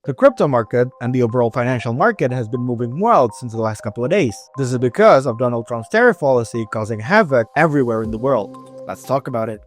The crypto market and the overall financial market has been moving wild since the last couple of days. This is because of Donald Trump's tariff policy causing havoc everywhere in the world. Let's talk about it.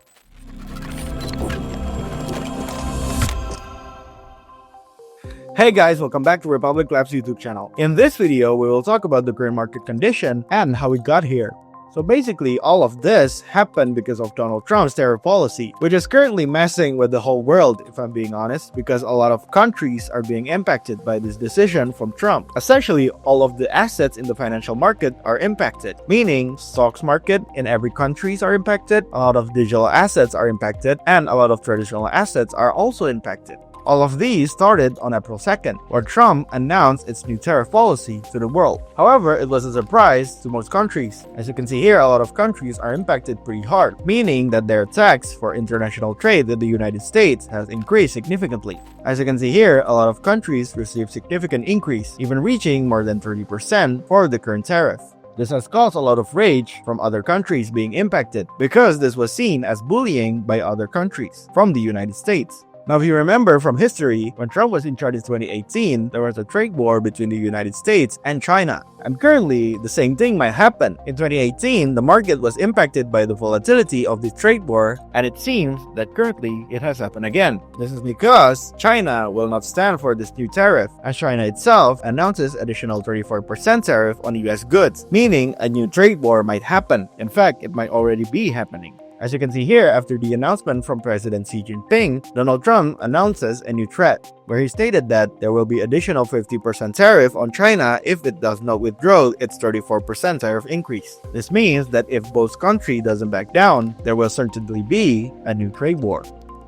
Hey guys, welcome back to Republic Labs YouTube channel. In this video, we will talk about the current market condition and how we got here. So basically, all of this happened because of Donald Trump's tariff policy, which is currently messing with the whole world, if I'm being honest, because a lot of countries are being impacted by this decision from Trump. Essentially, all of the assets in the financial market are impacted, meaning stocks market in every country are impacted, a lot of digital assets are impacted, and a lot of traditional assets are also impacted. All of these started on April 2nd, where Trump announced its new tariff policy to the world. However, it was a surprise to most countries. As you can see here, a lot of countries are impacted pretty hard, meaning that their tax for international trade with the United States has increased significantly. As you can see here, a lot of countries received significant increase, even reaching more than 30% for the current tariff. This has caused a lot of rage from other countries being impacted, because this was seen as bullying by other countries from the United States. Now, if you remember from history, when Trump was in charge in 2018, there was a trade war between the United States and China. And currently, the same thing might happen. In 2018, the market was impacted by the volatility of the trade war, and it seems that currently it has happened again. This is because China will not stand for this new tariff, as China itself announces additional 34% tariff on US goods, meaning a new trade war might happen. In fact, it might already be happening. As you can see here, after the announcement from President Xi Jinping, Donald Trump announces a new threat, where he stated that there will be additional 50% tariff on China if it does not withdraw its 34% tariff increase. This means that if both countries doesn't back down, there will certainly be a new trade war.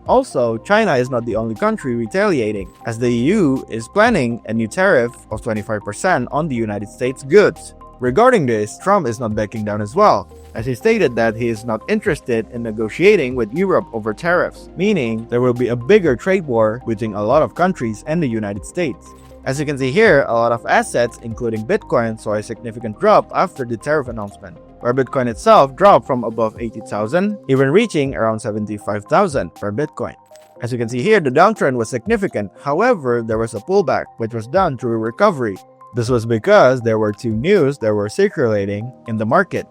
Also, China is not the only country retaliating, as the EU is planning a new tariff of 25% on the United States goods. Regarding this, Trump is not backing down as well, as he stated that he is not interested in negotiating with Europe over tariffs, meaning there will be a bigger trade war between a lot of countries and the United States. As you can see here, a lot of assets, including Bitcoin, saw a significant drop after the tariff announcement, where Bitcoin itself dropped from above 80,000, even reaching around 75,000 per Bitcoin. As you can see here, the downtrend was significant. However, there was a pullback, which was done through recovery. This was because there were two news that were circulating in the market.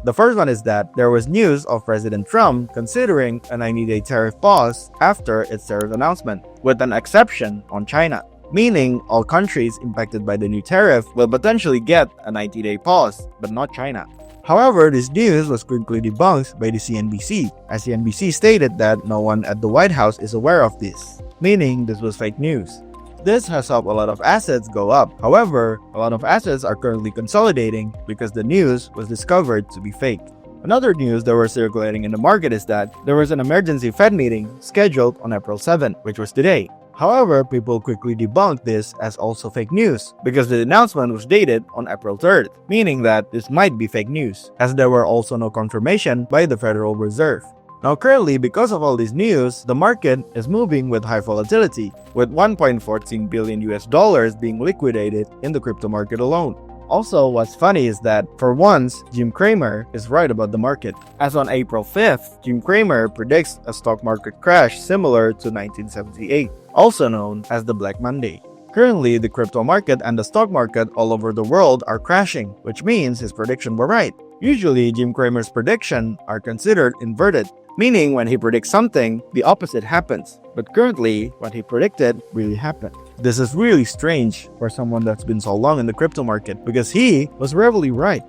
The first one is that there was news of President Trump considering a 90-day tariff pause after its tariff announcement, with an exception on China, meaning all countries impacted by the new tariff will potentially get a 90-day pause, but not China. However, this news was quickly debunked by the CNBC, as CNBC stated that no one at the White House is aware of this, meaning this was fake news. This has helped a lot of assets go up. However, a lot of assets are currently consolidating because the news was discovered to be fake. Another news that was circulating in the market is that there was an emergency Fed meeting scheduled on April 7th, which was today. However, people quickly debunked this as also fake news because the announcement was dated on April 3rd, meaning that this might be fake news, as there were also no confirmation by the Federal Reserve. Now currently, because of all this news, the market is moving with high volatility, with $1.14 billion being liquidated in the crypto market alone. Also, what's funny is that, for once, Jim Cramer is right about the market, as on April 5th, Jim Cramer predicts a stock market crash similar to 1978, also known as the Black Monday. Currently, the crypto market and the stock market all over the world are crashing, which means his prediction were right. Usually, Jim Cramer's predictions are considered inverted, meaning when he predicts something, the opposite happens. But currently, what he predicted really happened. This is really strange for someone that's been so long in the crypto market, because he was rarely right.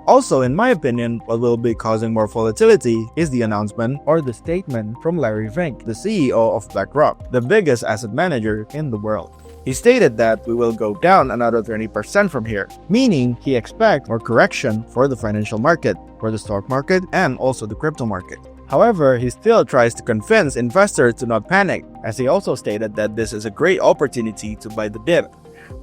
Also, in my opinion, what will be causing more volatility is the announcement or the statement from Larry Fink, the CEO of BlackRock, the biggest asset manager in the world. He stated that we will go down another 20% from here, meaning he expects more correction for the financial market, for the stock market, and also the crypto market. However, he still tries to convince investors to not panic, as he also stated that this is a great opportunity to buy the dip.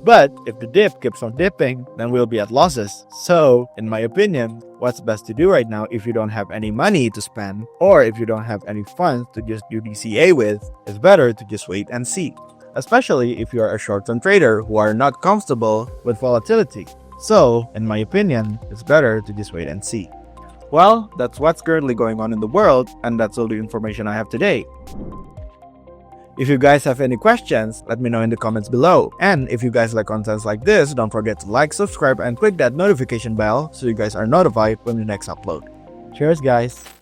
But if the dip keeps on dipping, then we'll be at losses. So, in my opinion, what's best to do right now if you don't have any money to spend, or if you don't have any funds to just do DCA with, is better to just wait and see. Especially if you are a short-term trader who are not comfortable with volatility. So, in my opinion, it's better to just wait and see. Well, that's what's currently going on in the world, and that's all the information I have today. If you guys have any questions, let me know in the comments below. And if you guys like contents like this, don't forget to like, subscribe, and click that notification bell so you guys are notified when the next upload. Cheers, guys!